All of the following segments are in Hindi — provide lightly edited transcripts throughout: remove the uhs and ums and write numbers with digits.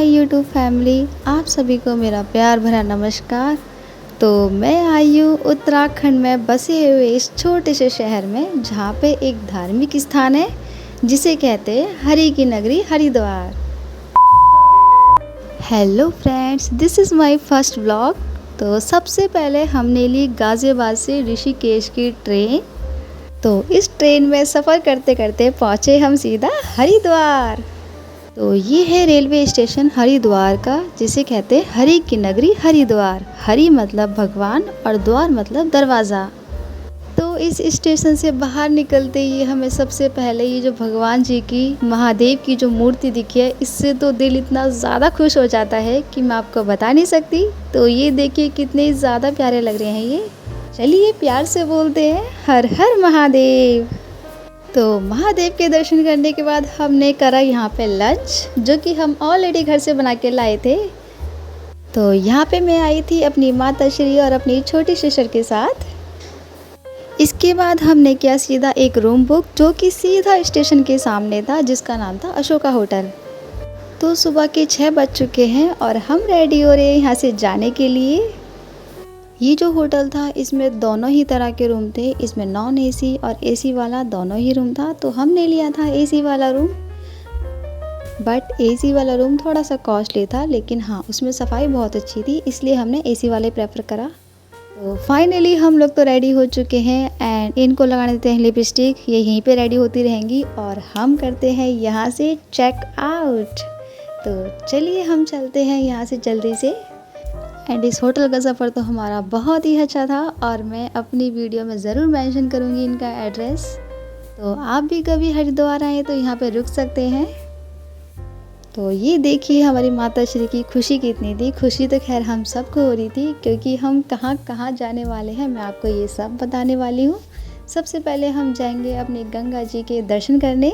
माय यूट्यूब फैमिली, आप सभी को मेरा प्यार भरा नमस्कार। तो मैं आई हूँ उत्तराखंड में बसे हुए इस छोटे से शहर में, जहाँ पे एक धार्मिक स्थान है जिसे कहते हैं हरि की नगरी Haridwar. Hello friends, this is my first vlog. तो सबसे पहले हमने ली गाज़ियाबाद से ऋषिकेश की ट्रेन। तो इस ट्रेन में सफ़र करते करते पहुँचे हम सीधा हरिद्वार। तो ये है रेलवे स्टेशन हरिद्वार का, जिसे कहते हैं हरि की नगरी हरिद्वार। हरि मतलब भगवान और द्वार मतलब दरवाज़ा। तो इस स्टेशन से बाहर निकलते ही हमें सबसे पहले ये जो भगवान जी की, महादेव की जो मूर्ति दिखी है, इससे तो दिल इतना ज़्यादा खुश हो जाता है कि मैं आपको बता नहीं सकती। तो ये देखिए कितने ज़्यादा प्यारे लग रहे हैं ये। चलिए प्यार से बोलते हैं हर हर महादेव। तो महादेव के दर्शन करने के बाद हमने करा यहाँ पे लंच, जो कि हम ऑलरेडी घर से बना के लाए थे। तो यहाँ पे मैं आई थी अपनी माता श्री और अपनी छोटी सिस्टर के साथ। इसके बाद हमने किया सीधा एक रूम बुक, जो कि सीधा स्टेशन के सामने था, जिसका नाम था अशोका होटल। तो सुबह के 6 बज चुके हैं और हम रेडी हो रहे हैं यहाँ से जाने के लिए। ये जो होटल था, इसमें दोनों ही तरह के रूम थे। इसमें नॉन एसी और एसी वाला दोनों ही रूम था। तो हमने लिया था एसी वाला रूम, बट एसी वाला रूम थोड़ा सा कॉस्टली था, लेकिन हाँ उसमें सफाई बहुत अच्छी थी, इसलिए हमने एसी वाले प्रेफर करा। तो फाइनली हम लोग तो रेडी हो चुके हैं एंड इनको लगाने देते हैं लिपस्टिक। ये यहीं पे रेडी होती रहेंगी और हम करते हैं यहाँ से चेक आउट। तो चलिए हम चलते हैं यहाँ से जल्दी से। एंड इस होटल का सफ़र तो हमारा बहुत ही अच्छा था और मैं अपनी वीडियो में ज़रूर मेंशन करूँगी इनका एड्रेस। तो आप भी कभी हरिद्वार आए तो यहाँ पे रुक सकते हैं। तो ये देखिए हमारी माता श्री की खुशी कितनी थी। खुशी तो खैर हम सबको हो रही थी, क्योंकि हम कहाँ कहाँ जाने वाले हैं मैं आपको ये सब बताने वाली हूँ। सबसे पहले हम जाएंगे अपने गंगा जी के दर्शन करने।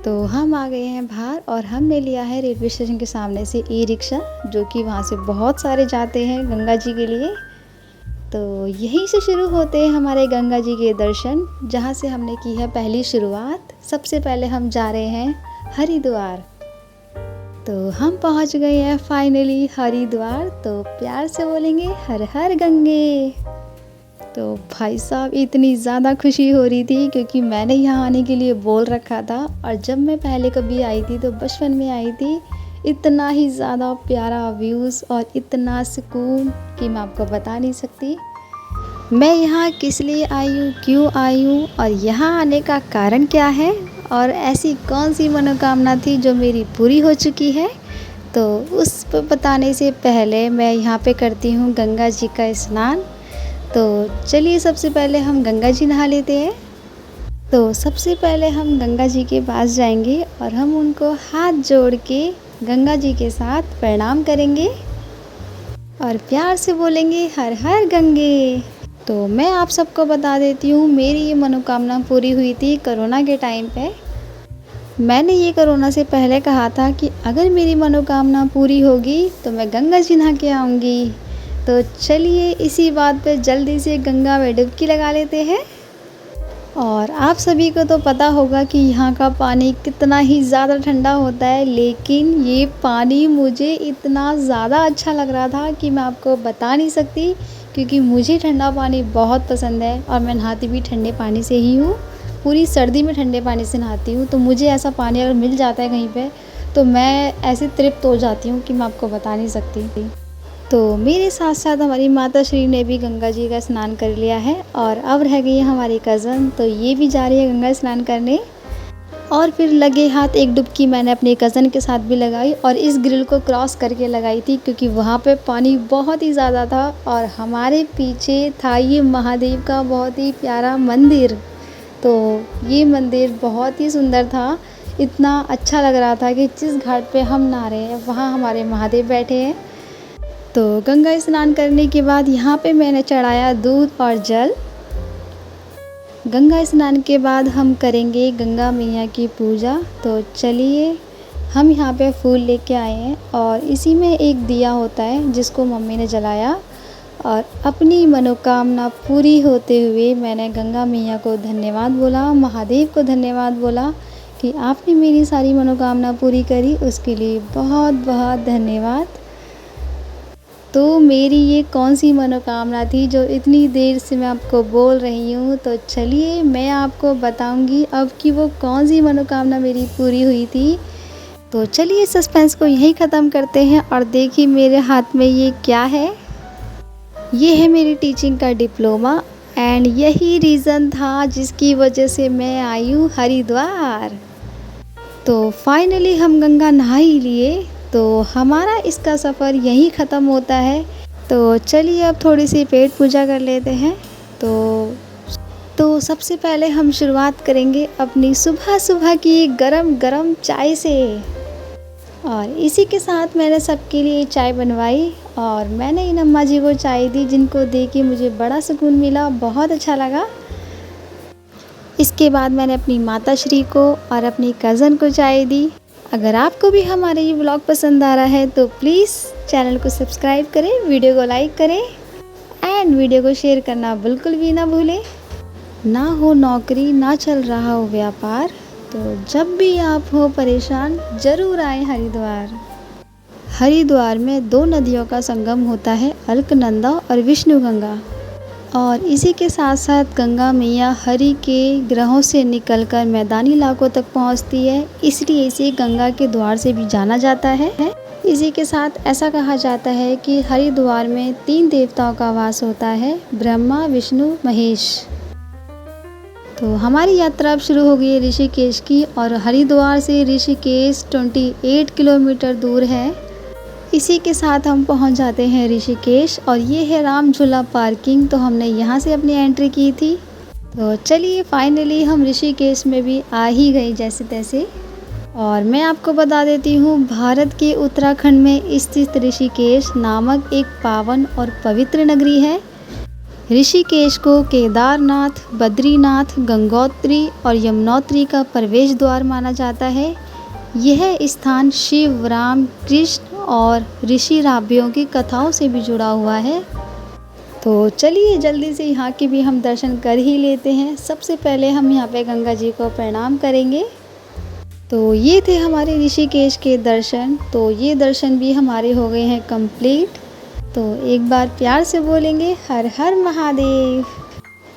तो हम आ गए हैं बाहर और हमने लिया है रेलवे स्टेशन के सामने से ई रिक्शा, जो कि वहाँ से बहुत सारे जाते हैं गंगा जी के लिए। तो यहीं से शुरू होते हैं हमारे गंगा जी के दर्शन, जहाँ से हमने की है पहली शुरुआत। सबसे पहले हम जा रहे हैं हरिद्वार। तो हम पहुँच गए हैं फाइनली हरिद्वार। तो प्यार से बोलेंगे हर हर गंगे। तो भाई साहब इतनी ज़्यादा खुशी हो रही थी, क्योंकि मैंने यहाँ आने के लिए बोल रखा था। और जब मैं पहले कभी आई थी तो बचपन में आई थी। इतना ही ज़्यादा प्यारा व्यूज़ और इतना सुकून कि मैं आपको बता नहीं सकती। मैं यहाँ किस लिए आई हूँ, क्यों आई हूँ और यहाँ आने का कारण क्या है, और ऐसी कौन सी मनोकामना थी जो मेरी पूरी हो चुकी है। तो उस पर बताने से पहले मैं यहाँ पे करती हूँ गंगा जी का स्नान। तो चलिए सबसे पहले हम गंगा जी नहा लेते हैं। तो सबसे पहले हम गंगा जी के पास जाएंगे और हम उनको हाथ जोड़ के गंगा जी के साथ प्रणाम करेंगे और प्यार से बोलेंगे हर हर गंगे। तो मैं आप सबको बता देती हूँ, मेरी ये मनोकामना पूरी हुई थी कोरोना के टाइम पे। मैंने ये कोरोना से पहले कहा था कि अगर मेरी मनोकामना पूरी होगी तो मैं गंगा जी नहा के आऊँगी। तो चलिए इसी बात पे जल्दी से गंगा में डुबकी लगा लेते हैं। और आप सभी को तो पता होगा कि यहाँ का पानी कितना ही ज़्यादा ठंडा होता है, लेकिन ये पानी मुझे इतना ज़्यादा अच्छा लग रहा था कि मैं आपको बता नहीं सकती। क्योंकि मुझे ठंडा पानी बहुत पसंद है और मैं नहाती भी ठंडे पानी से ही हूँ। पूरी सर्दी में ठंडे पानी से नहाती हूँ। तो मुझे ऐसा पानी अगर मिल जाता है कहीं पे, तो मैं ऐसे तृप्त हो जाती हूँ कि मैं आपको बता नहीं सकती। तो मेरे साथ साथ हमारी माता श्री ने भी गंगा जी का स्नान कर लिया है और अब रह गई है हमारी कज़न। तो ये भी जा रही है गंगा स्नान करने। और फिर लगे हाथ एक डुबकी मैंने अपने कज़न के साथ भी लगाई और इस ग्रिल को क्रॉस करके लगाई थी, क्योंकि वहाँ पे पानी बहुत ही ज़्यादा था और हमारे पीछे था ये महादेव का बहुत ही प्यारा मंदिर। तो ये मंदिर बहुत ही सुंदर था। इतना अच्छा लग रहा था कि जिस घाट पे हम नहा रहे हैं वहाँ हमारे महादेव बैठे हैं। तो गंगा स्नान करने के बाद यहाँ पे मैंने चढ़ाया दूध और जल। गंगा स्नान के बाद हम करेंगे गंगा मैया की पूजा। तो चलिए हम यहाँ पे फूल लेके आए हैं और इसी में एक दिया होता है जिसको मम्मी ने जलाया। और अपनी मनोकामना पूरी होते हुए मैंने गंगा मैया को धन्यवाद बोला, महादेव को धन्यवाद बोला कि आपने मेरी सारी मनोकामना पूरी करी, उसके लिए बहुत बहुत धन्यवाद। तो मेरी ये कौन सी मनोकामना थी जो इतनी देर से मैं आपको बोल रही हूँ, तो चलिए मैं आपको बताऊँगी अब कि वो कौन सी मनोकामना मेरी पूरी हुई थी। तो चलिए सस्पेंस को यहीं ख़त्म करते हैं और देखिए मेरे हाथ में ये क्या है। ये है मेरी टीचिंग का डिप्लोमा एंड यही रीज़न था जिसकी वजह से मैं आई हूँ हरिद्वार। तो फाइनली हम गंगा नहा ही लिए, तो हमारा इसका सफ़र यहीं ख़त्म होता है। तो चलिए अब थोड़ी सी पेट पूजा कर लेते हैं। तो सबसे पहले हम शुरुआत करेंगे अपनी सुबह सुबह की गरम गरम चाय से। और इसी के साथ मैंने सबके लिए चाय बनवाई और मैंने इन अम्मा जी को चाय दी, जिनको देख के मुझे बड़ा सुकून मिला, बहुत अच्छा लगा। इसके बाद मैंने अपनी माताश्री को और अपनी कज़न को चाय दी। अगर आपको भी हमारा ये व्लॉग पसंद आ रहा है तो प्लीज़ चैनल को सब्सक्राइब करें, वीडियो को लाइक करें एंड वीडियो को शेयर करना बिल्कुल भी ना भूलें। ना हो नौकरी, ना चल रहा हो व्यापार, तो जब भी आप हो परेशान ज़रूर आएँ हरिद्वार। हरिद्वार में 2 नदियों का संगम होता है, अलकनंदा और विष्णुगंगा। और इसी के साथ साथ गंगा मैया हरि के ग्रहों से निकलकर मैदानी इलाकों तक पहुंचती है, इसलिए इसे गंगा के द्वार से भी जाना जाता है। इसी के साथ ऐसा कहा जाता है कि हरिद्वार में 3 देवताओं का वास होता है, ब्रह्मा, विष्णु, महेश। तो हमारी यात्रा अब शुरू हो गई है ऋषिकेश की, और हरिद्वार से ऋषिकेश 28 किलोमीटर दूर है। इसी के साथ हम पहुंच जाते हैं ऋषिकेश, और ये है राम झूला पार्किंग, तो हमने यहाँ से अपनी एंट्री की थी। तो चलिए फाइनली हम ऋषिकेश में भी आ ही गए जैसे तैसे। और मैं आपको बता देती हूँ, भारत के उत्तराखंड में स्थित ऋषिकेश नामक एक पावन और पवित्र नगरी है। ऋषिकेश को केदारनाथ, बद्रीनाथ, गंगोत्री और यमुनोत्री का प्रवेश द्वार माना जाता है। यह स्थान शिव, राम, कृष्ण और ऋषि राबियों की कथाओं से भी जुड़ा हुआ है। तो चलिए जल्दी से यहाँ के भी हम दर्शन कर ही लेते हैं। सबसे पहले हम यहाँ पे गंगा जी को प्रणाम करेंगे। तो ये थे हमारे ऋषिकेश के दर्शन। तो ये दर्शन भी हमारे हो गए हैं कंप्लीट। तो एक बार प्यार से बोलेंगे हर हर महादेव।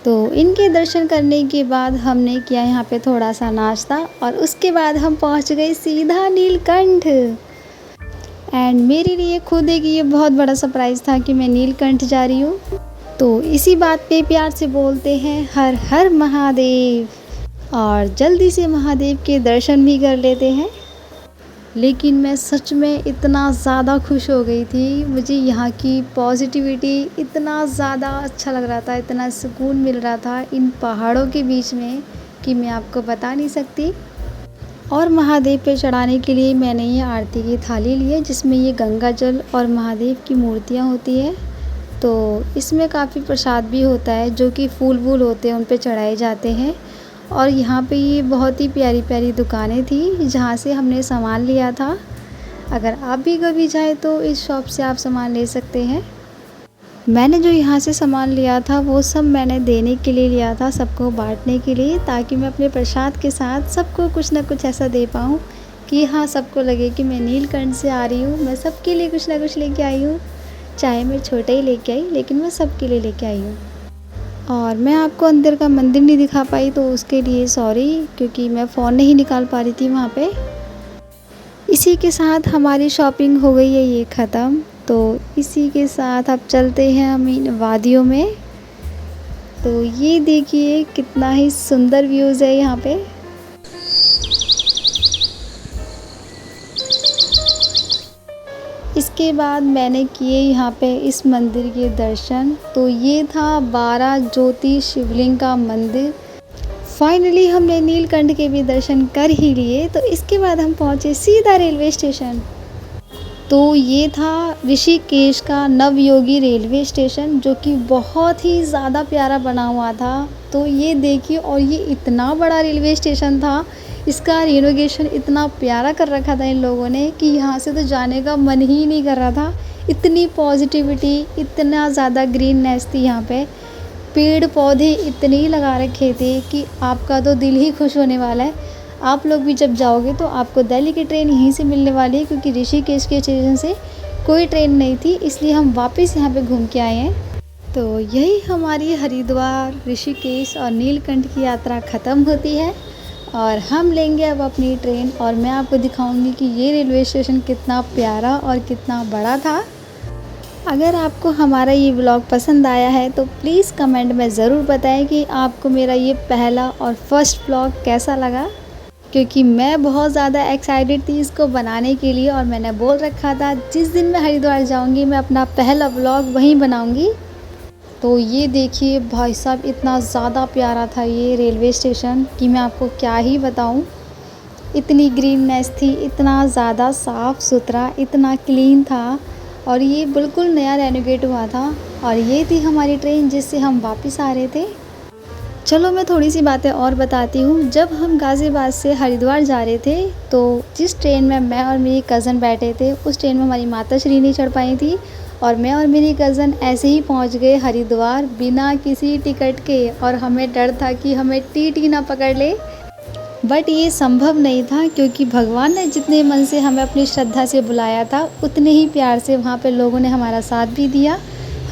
तो इनके दर्शन करने के बाद हमने किया यहाँ पे थोड़ा सा नाश्ता, और उसके बाद हम पहुँच गए सीधा नीलकंठ। एंड मेरे लिए खुद एक ये बहुत बड़ा सरप्राइज़ था कि मैं नीलकंठ जा रही हूँ। तो इसी बात पे प्यार से बोलते हैं हर हर महादेव, और जल्दी से महादेव के दर्शन भी कर लेते हैं। लेकिन मैं सच में इतना ज़्यादा खुश हो गई थी, मुझे यहाँ की पॉजिटिविटी इतना ज़्यादा अच्छा लग रहा था, इतना सुकून मिल रहा था इन पहाड़ों के बीच में कि मैं आपको बता नहीं सकती। और महादेव पे चढ़ाने के लिए मैंने ये आरती की थाली ली है, जिसमें ये गंगा जल और महादेव की मूर्तियाँ होती है। तो इसमें काफ़ी प्रसाद भी होता है, जो कि फूल वूल होते हैं उन पे चढ़ाए जाते हैं। और यहाँ पे ये बहुत ही प्यारी प्यारी दुकानें थी जहाँ से हमने सामान लिया था। अगर आप भी कभी जाए तो इस शॉप से आप सामान ले सकते हैं। मैंने जो यहाँ से सामान लिया था वो सब मैंने देने के लिए लिया था, सबको बांटने के लिए, ताकि मैं अपने प्रसाद के साथ सबको कुछ ना कुछ ऐसा दे पाऊँ कि हाँ सबको लगे कि मैं नीलकंठ से आ रही हूँ, मैं सबके लिए कुछ ना कुछ लेके आई हूँ। चाहे मैं छोटा ही लेके आई, लेकिन मैं सबके लिए लेके आई हूँ। और मैं आपको अंदर का मंदिर नहीं दिखा पाई, तो उसके लिए सॉरी, क्योंकि मैं फ़ोन नहीं निकाल पा रही थी वहाँ पे। इसी के साथ हमारी शॉपिंग हो गई है ये ख़त्म। तो इसी के साथ अब चलते हैं हम इन वादियों में। तो ये देखिए कितना ही सुंदर व्यूज़ है यहाँ पे। इसके बाद मैंने किए यहाँ पे इस मंदिर के दर्शन। तो ये था 12 ज्योति शिवलिंग का मंदिर। फाइनली हमने नीलकंठ के भी दर्शन कर ही लिए। तो इसके बाद हम पहुँचे सीधा रेलवे स्टेशन। तो ये था ऋषिकेश का नवयोगी रेलवे स्टेशन, जो कि बहुत ही ज़्यादा प्यारा बना हुआ था। तो ये देखिए, और ये इतना बड़ा रेलवे स्टेशन था, इसका रिनोवेशन इतना प्यारा कर रखा था इन लोगों ने कि यहाँ से तो जाने का मन ही नहीं कर रहा था। इतनी पॉजिटिविटी, इतना ज़्यादा ग्रीननेस थी यहाँ पे, पेड़ पौधे इतने ही लगा रखे थे कि आपका तो दिल ही खुश होने वाला है। आप लोग भी जब जाओगे तो आपको दिल्ली की ट्रेन यहीं से मिलने वाली है, क्योंकि ऋषिकेश के स्टेशन से कोई ट्रेन नहीं थी, इसलिए हम वापस यहाँ पे घूम के आए हैं। तो यही हमारी हरिद्वार, ऋषिकेश और नीलकंठ की यात्रा ख़त्म होती है और हम लेंगे अब अपनी ट्रेन और मैं आपको दिखाऊंगी कि ये रेलवे स्टेशन कितना प्यारा और कितना बड़ा था। अगर आपको हमारा ये व्लॉग पसंद आया है तो प्लीज़ कमेंट में ज़रूर बताएं कि आपको मेरा ये पहला और फर्स्ट व्लॉग कैसा लगा, क्योंकि मैं बहुत ज़्यादा एक्साइटेड थी इसको बनाने के लिए और मैंने बोल रखा था जिस दिन मैं हरिद्वार जाऊंगी मैं अपना पहला व्लॉग वहीं बनाऊंगी। तो ये देखिए भाई साहब, इतना ज़्यादा प्यारा था ये रेलवे स्टेशन कि मैं आपको क्या ही बताऊं। इतनी ग्रीननेस थी, इतना ज़्यादा साफ़ सुथरा, इतना क्लीन था और ये बिल्कुल नया रेनोवेट हुआ था। और ये थी हमारी ट्रेन जिससे हम वापस आ रहे थे। चलो मैं थोड़ी सी बातें और बताती हूँ। जब हम गाज़ियाबाद से हरिद्वार जा रहे थे तो जिस ट्रेन में मैं और मेरी कज़न बैठे थे उस ट्रेन में हमारी माता श्री नहीं चढ़ पाई थी और मैं और मेरी कज़न ऐसे ही पहुँच गए हरिद्वार बिना किसी टिकट के, और हमें डर था कि हमें टीटी ना पकड़ ले। बट ये संभव नहीं था, क्योंकि भगवान ने जितने मन से हमें अपनी श्रद्धा से बुलाया था उतने ही प्यार से वहाँ पे लोगों ने हमारा साथ भी दिया।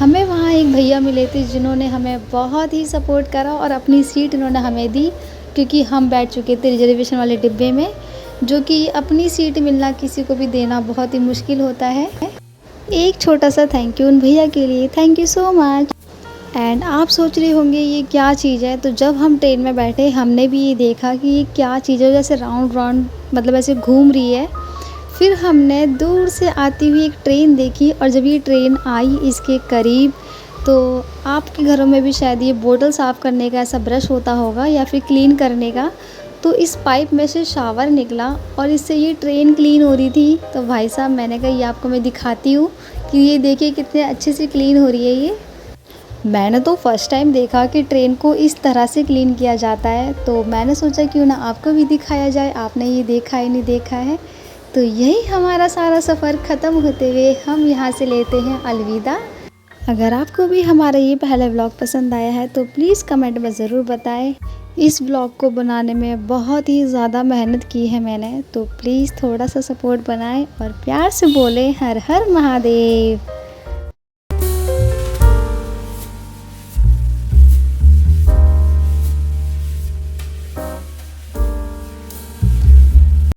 हमें वहाँ एक भैया मिले थे जिन्होंने हमें बहुत ही सपोर्ट करा और अपनी सीट इन्होंने हमें दी, क्योंकि हम बैठ चुके थे रिजर्वेशन वाले डिब्बे में, जो कि अपनी सीट मिलना किसी को भी देना बहुत ही मुश्किल होता है। एक छोटा सा थैंक यू उन भैया के लिए, thank you so much. And आप सोच रहे होंगे ये क्या चीज़ है, तो जब हम ट्रेन में बैठे हमने भी ये देखा कि ये क्या चीज़ है, जैसे राउंड राउंड मतलब ऐसे घूम रही है। फिर हमने दूर से आती हुई एक ट्रेन देखी और जब ये ट्रेन आई इसके करीब, तो आपके घरों में भी शायद ये बोतल साफ़ करने का ऐसा ब्रश होता होगा या फिर क्लीन करने का, तो इस पाइप में से शावर निकला और इससे ये ट्रेन क्लीन हो रही थी। तो भाई साहब मैंने कहा ये आपको मैं दिखाती हूँ कि ये देखिए कितने अच्छे से क्लीन हो रही है ये। मैंने तो फर्स्ट टाइम देखा कि ट्रेन को इस तरह से क्लीन किया जाता है, तो मैंने सोचा क्यों ना आपको भी दिखाया जाए, आपने ये देखा है नहीं देखा है। तो यही हमारा सारा सफ़र ख़त्म होते हुए हम यहाँ से लेते हैं अलविदा। अगर आपको भी हमारा ये पहला व्लॉग पसंद आया है तो प्लीज़ कमेंट में ज़रूर बताएं। इस व्लॉग को बनाने में बहुत ही ज़्यादा मेहनत की है मैंने, तो प्लीज़ थोड़ा सा सपोर्ट बनाएं और प्यार से बोलें हर हर महादेव।